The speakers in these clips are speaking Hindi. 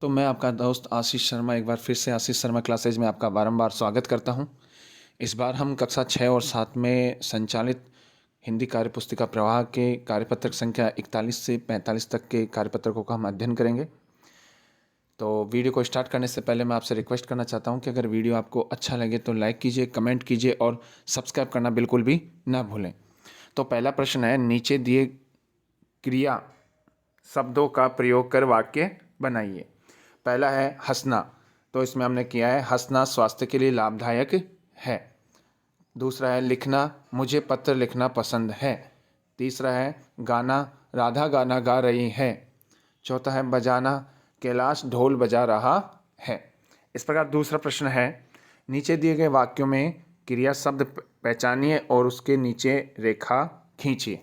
तो मैं आपका दोस्त आशीष शर्मा एक बार फिर से आशीष शर्मा क्लासेज में आपका बारंबार स्वागत करता हूं। इस बार हम कक्षा 6 और 7 में संचालित हिंदी कार्यपुस्तिका प्रवाह के कार्यपत्रक संख्या 41 से 45 तक के कार्यपत्रकों का हम अध्ययन करेंगे। तो वीडियो को स्टार्ट करने से पहले मैं आपसे रिक्वेस्ट करना चाहता हूं कि अगर वीडियो आपको अच्छा लगे तो लाइक कीजिए, कमेंट कीजिए और सब्सक्राइब करना बिल्कुल भी ना भूलें। तो पहला प्रश्न है, नीचे दिए क्रिया शब्दों का प्रयोग कर वाक्य बनाइए। पहला है हंसना, तो इसमें हमने किया है हंसना स्वास्थ्य के लिए लाभदायक है। दूसरा है लिखना, मुझे पत्र लिखना पसंद है। तीसरा है गाना, राधा गाना गा रही है। चौथा है बजाना, कैलाश ढोल बजा रहा है। इस प्रकार दूसरा प्रश्न है, नीचे दिए गए वाक्यों में क्रिया शब्द पहचानिए और उसके नीचे रेखा खींचिए।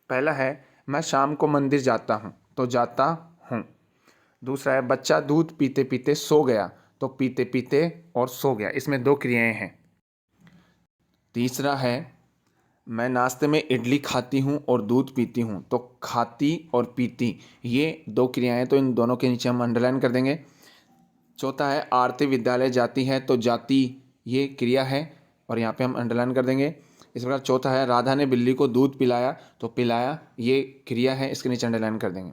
पहला है मैं शाम को मंदिर जाता हूँ, तो जाता हूँ। दूसरा है बच्चा दूध पीते पीते सो गया, तो पीते पीते और सो गया, इसमें दो क्रियाएं हैं। तीसरा है मैं नाश्ते में इडली खाती हूँ और दूध पीती हूँ, तो खाती और पीती ये दो क्रियाएं, तो इन दोनों के नीचे हम अंडरलाइन कर देंगे। चौथा है आरती विद्यालय जाती है, तो जाती ये क्रिया है और यहाँ पे हम अंडरलाइन कर देंगे। इस प्रकार चौथा है राधा ने बिल्ली को दूध पिलाया, तो पिलाया ये क्रिया है, इसके नीचे अंडरलाइन कर देंगे।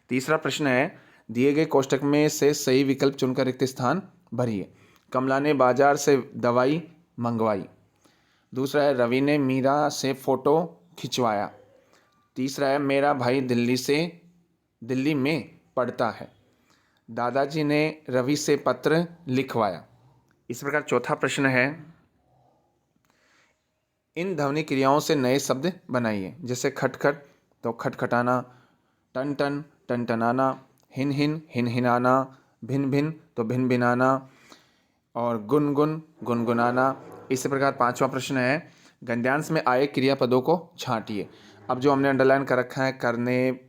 तीसरा प्रश्न है, दिए गए कोष्टक में से सही विकल्प चुनकर रिक्त स्थान भरिए। कमला ने बाजार से दवाई मंगवाई। दूसरा है रवि ने मीरा से फोटो खिंचवाया। तीसरा है मेरा भाई दिल्ली में पढ़ता है। दादाजी ने रवि से पत्र लिखवाया। इस प्रकार चौथा प्रश्न है, इन ध्वनि क्रियाओं से नए शब्द बनाइए। जैसे खटखट, तो खटखटाना। Ton ton, टनटनाना। हिन हिन, हिनहिनाना। भिन भिन, तो भिन भिनाना। और गुनगुन, गुनगुनाना। इसी प्रकार पांचवा प्रश्न है, गद्यांश में आए क्रियापदों को छांटिए। अब जो हमने अंडरलाइन कर रखा है, करने,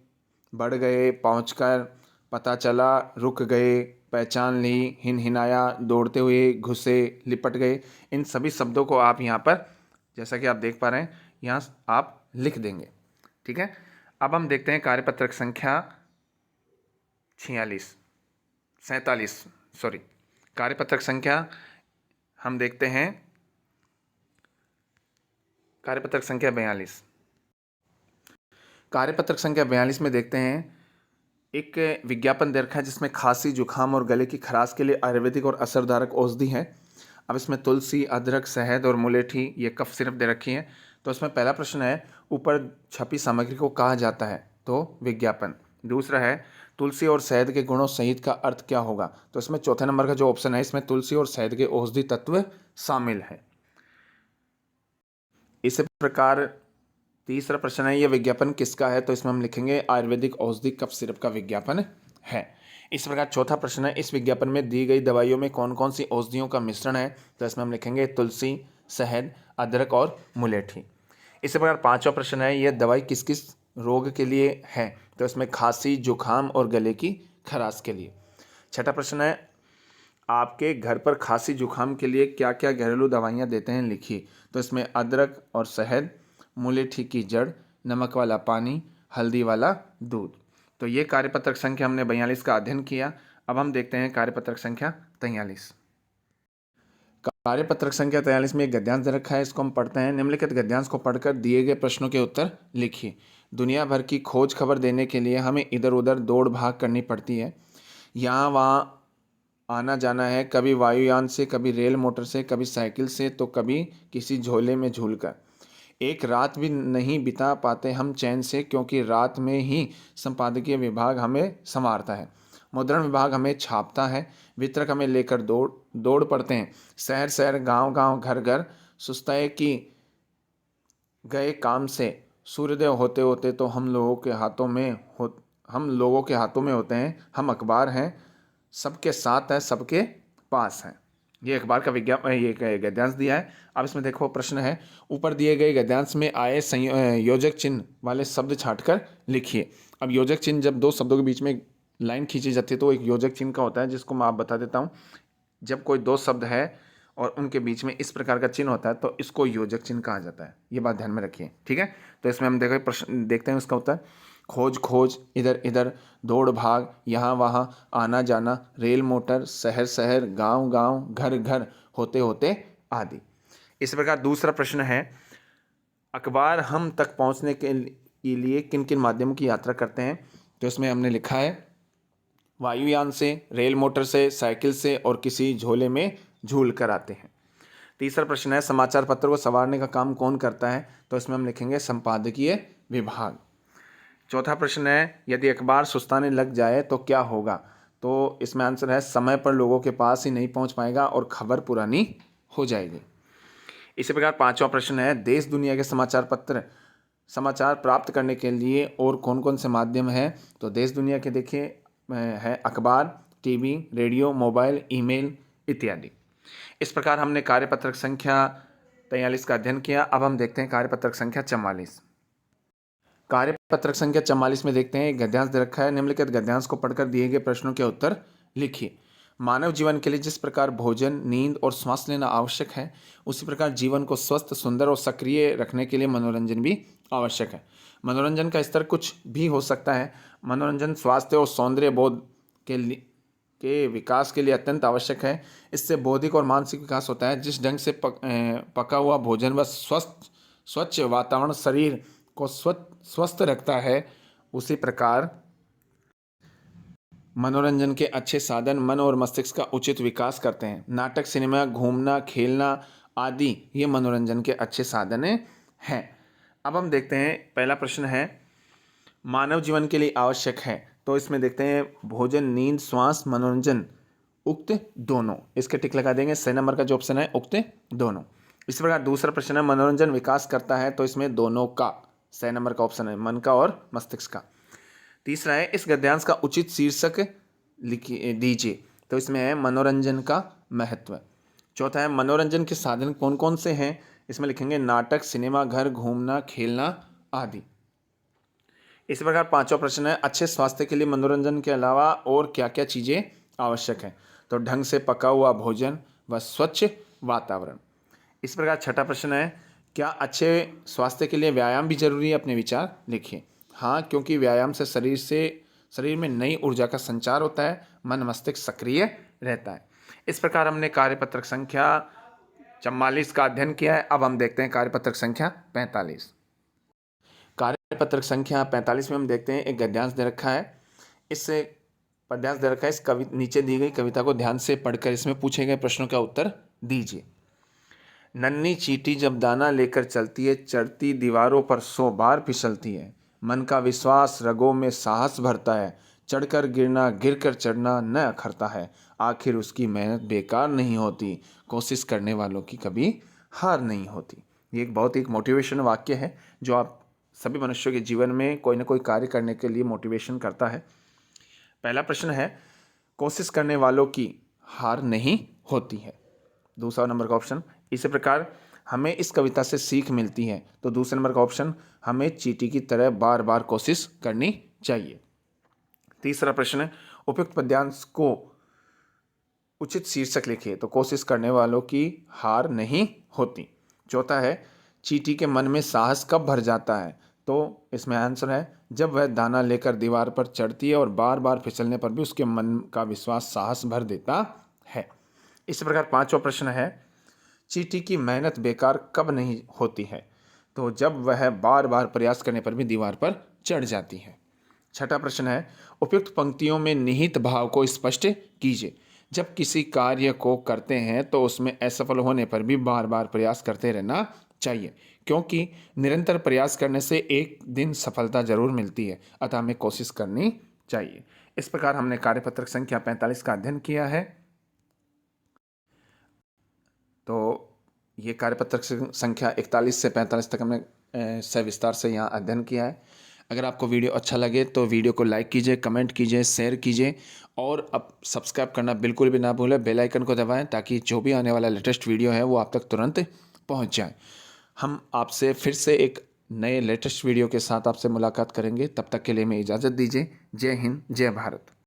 बढ़ गए, पहुंचकर, पता चला, रुक गए, पहचान ली, हिनहिनाया, दौड़ते हुए, घुसे, लिपट गए, इन सभी शब्दों को आप यहाँ पर जैसा कि आप देख पा रहे हैं यहाँ आप लिख देंगे। ठीक है, अब हम देखते हैं कार्यपत्रक संख्या 47 कार्यपत्रक संख्या हम देखते हैं कार्यपत्रक संख्या 42। कार्यपत्रक संख्या 42 में देखते हैं एक विज्ञापन दे रखा है जिसमें खांसी, जुखाम और गले की खराश के लिए आयुर्वेदिक और असरदारक औषधि है। अब इसमें तुलसी, अदरक, शहद और मुलेठी ये कफ सिरप दे रखी है। तो इसमें पहला प्रश्न है, ऊपर छपी सामग्री को कहा जाता है, तो विज्ञापन। दूसरा है तुलसी और शहद के गुणों सहित का अर्थ क्या होगा, तो इसमें चौथे नंबर का जो ऑप्शन है, इसमें तुलसी और शहद के औषधि तत्व शामिल है। इसी प्रकार तीसरा प्रश्न है, यह विज्ञापन किसका है, तो इसमें हम लिखेंगे आयुर्वेदिक औषधि कफ सिरप का विज्ञापन है। इस प्रकार चौथा प्रश्न है, इस विज्ञापन में दी गई दवाइयों में कौन कौन सी औषधियों का मिश्रण है, तो इसमें हम लिखेंगे तुलसी, शहद, अदरक और मुलेठी। इसी प्रकार पांचवा प्रश्न है, यह दवाई किस किस रोग के लिए है, तो इसमें खांसी, जुखाम और गले की खराश के लिए। छठा प्रश्न है, आपके घर पर खांसी जुखाम के लिए क्या क्या घरेलू दवाइयाँ देते हैं, लिखिए। तो इसमें अदरक और शहद, मुलेठी की जड़, नमक वाला पानी, हल्दी वाला दूध। तो ये कार्यपत्रक संख्या हमने 42 का अध्ययन किया। अब हम देखते हैं कार्यपत्रक संख्या 43। कार्यपत्रक संख्या 43 में एक गद्यांश दे रखा है, इसको हम पढ़ते हैं। निम्नलिखित गद्यांश को पढ़कर दिए गए प्रश्नों के उत्तर लिखिए। दुनिया भर की खोज खबर देने के लिए हमें इधर उधर दौड़ भाग करनी पड़ती है, यहाँ वहाँ आना जाना है, कभी वायुयान से, कभी रेल मोटर से, कभी साइकिल से, तो कभी किसी झोले में झूलकर। एक रात भी नहीं बिता पाते हम चैन से, क्योंकि रात में ही संपादकीय विभाग हमें संवारता है, मुद्रण विभाग हमें छापता है, वितरक हमें लेकर दौड़ पड़ते हैं, शहर शहर, गांव गांव, घर घर, सुस्ताए कि गए काम से, सूर्योदय होते होते तो हम लोगों के हाथों में होते हैं, हम अखबार हैं, सबके साथ है, सबके पास है। ये अखबार का ये गद्यांश दिया है। अब इसमें देखो प्रश्न है, ऊपर दिए गए गद्यांश में आए योजक चिन्ह वाले शब्द छांटकर लिखिए। अब योजक चिन्ह, जब दो शब्दों के बीच में लाइन खींची जाती है तो एक योजक चिन्ह का होता है, जिसको मैं आप बता देता हूँ। जब कोई दो शब्द है और उनके बीच में इस प्रकार का चिन्ह होता है तो इसको योजक चिन्ह कहा जाता है। ये बात ध्यान में रखिए, ठीक है। तो इसमें हम देखते हैं उसका उत्तर। खोज खोज, इधर इधर, दौड़ भाग, यहाँ वहाँ, आना जाना, रेल मोटर, शहर शहर, गांव गांव, घर घर, होते होते आदि। इस प्रकार दूसरा प्रश्न है, अखबार हम तक पहुँचने के लिए किन किन माध्यमों की यात्रा करते हैं? तो इसमें हमने लिखा है वायुयान से, रेल मोटर से, साइकिल से और किसी झोले में झूल कर आते हैं। तीसरा प्रश्न है, समाचार पत्र को संवारने का काम कौन करता है? तो इसमें हम लिखेंगे संपादकीय विभाग। चौथा प्रश्न है, यदि अखबार सुस्ताने लग जाए तो क्या होगा? तो इसमें आंसर है समय पर लोगों के पास ही नहीं पहुंच पाएगा और खबर पुरानी हो जाएगी। इसी प्रकार पांचवा प्रश्न है, देश दुनिया के समाचार प्राप्त करने के लिए और कौन कौन से माध्यम हैं? तो देश दुनिया के देखिए है अखबार, टीवी, रेडियो, मोबाइल, ईमेल इत्यादि। इस प्रकार हमने कार्यपत्रक संख्या 43 का अध्ययन किया। अब हम देखते हैं कार्यपत्रक संख्या 44। कार्यपत्रक संख्या 44 में देखते हैं एक गद्यांश दे रखा है, निम्नलिखित गद्यांश को पढ़कर दिए गए प्रश्नों के उत्तर लिखिए। मानव जीवन के लिए जिस प्रकार भोजन, नींद और श्वास लेना आवश्यक है, उसी प्रकार जीवन को स्वस्थ, सुंदर और सक्रिय रखने के लिए मनोरंजन भी आवश्यक है। मनोरंजन का स्तर कुछ भी हो सकता है। मनोरंजन स्वास्थ्य और सौंदर्य बोध के विकास के लिए अत्यंत आवश्यक है। इससे बौद्धिक और मानसिक विकास होता है। जिस ढंग से पका हुआ भोजन व स्वच्छ वातावरण शरीर को स्वस्थ रखता है, उसी प्रकार मनोरंजन के अच्छे साधन मन और मस्तिष्क का उचित विकास करते हैं। नाटक, सिनेमा, घूमना, खेलना आदि ये मनोरंजन के अच्छे साधन हैं। अब हम देखते हैं पहला प्रश्न है, मानव जीवन के लिए आवश्यक है। तो इसमें देखते हैं भोजन, नींद, श्वास, मनोरंजन, उक्त दोनों। इसके टिक लगा देंगे। सही नंबर का जो ऑप्शन है उक्त दोनों। इस प्रकार दूसरा प्रश्न है, मनोरंजन विकास करता है। तो इसमें दोनों का सही नंबर का ऑप्शन है, मन का और मस्तिष्क का। तीसरा है, इस गद्यांश का उचित शीर्षक लिखिए दीजिए। तो इसमें है मनोरंजन का महत्व। चौथा है, मनोरंजन के साधन कौन कौन से हैं? इसमें लिखेंगे नाटक, सिनेमा घर, घूमना, खेलना आदि। इसी प्रकार पांचवा प्रश्न है, अच्छे स्वास्थ्य के लिए मनोरंजन के अलावा और क्या क्या चीज़ें आवश्यक हैं? तो ढंग से पका हुआ भोजन व स्वच्छ वातावरण। इस प्रकार छठा प्रश्न है, क्या अच्छे स्वास्थ्य के लिए व्यायाम भी जरूरी है? अपने विचार लिखिए। हाँ, क्योंकि व्यायाम से शरीर में नई ऊर्जा का संचार होता है, मन मस्तिष्क सक्रिय रहता है। इस प्रकार हमने कार्यपत्रक संख्या 44 का अध्ययन किया है। अब हम देखते हैं कार्यपत्रक संख्या 45। कार्यपत्रक संख्या 45 में हम देखते हैं एक गद्यांश दे रखा है। इससे पद्यांश दे रखा है। इस नीचे दी गई कविता को ध्यान से पढ़कर इसमें पूछे गए प्रश्नों का उत्तर दीजिए। नन्ही चींटी जब दाना लेकर चलती है, चढ़ती दीवारों पर 100 बार फिसलती है। मन का विश्वास, रगों में साहस भरता है। चढ़कर गिरना, गिरकर चढ़ना न अखरता है। आखिर उसकी मेहनत बेकार नहीं होती, कोशिश करने वालों की कभी हार नहीं होती। ये एक बहुत ही मोटिवेशन वाक्य है जो आप सभी मनुष्यों के जीवन में कोई ना कोई कार्य करने के लिए मोटिवेशन करता है। पहला प्रश्न है, कोशिश करने वालों की हार नहीं होती है। दूसरा नंबर का ऑप्शन। इसी प्रकार हमें इस कविता से सीख मिलती है। तो दूसरे नंबर का ऑप्शन, हमें चींटी की तरह बार बार कोशिश करनी चाहिए। तीसरा प्रश्न, उपयुक्त पद्यांश को उचित शीर्षक लिखिए। तो कोशिश करने वालों की हार नहीं होती। चौथा है, चींटी के मन में साहस कब भर जाता है? तो इसमें आंसर है, जब वह दाना लेकर दीवार पर चढ़ती है और बार बार फिसलने पर भी उसके मन का विश्वास साहस भर देता है। इसी प्रकार पांचवा प्रश्न है, चींटी की मेहनत बेकार कब नहीं होती है? तो जब वह बार बार प्रयास करने पर भी दीवार पर चढ़ जाती है। छठा प्रश्न है, उपयुक्त पंक्तियों में निहित भाव को स्पष्ट कीजिए। जब किसी कार्य को करते हैं तो उसमें असफल होने पर भी बार बार प्रयास करते रहना चाहिए, क्योंकि निरंतर प्रयास करने से एक दिन सफलता जरूर मिलती है, अतः हमें कोशिश करनी चाहिए। इस प्रकार हमने कार्यपत्रक संख्या 45 का अध्ययन किया है। तो ये कार्यपत्रक संख्या 41 से 45 तक हमने सविस्तार से यहाँ अध्ययन किया है। अगर आपको वीडियो अच्छा लगे तो वीडियो को लाइक कीजिए, कमेंट कीजिए, शेयर कीजिए और अब सब्सक्राइब करना बिल्कुल भी ना भूलें। बेल आइकन को दबाएं ताकि जो भी आने वाला लेटेस्ट वीडियो है वो आप तक तुरंत पहुंच जाए। हम आपसे फिर से एक नए लेटेस्ट वीडियो के साथ आपसे मुलाकात करेंगे। तब तक के लिए हमें इजाज़त दीजिए। जय हिंद, जय भारत।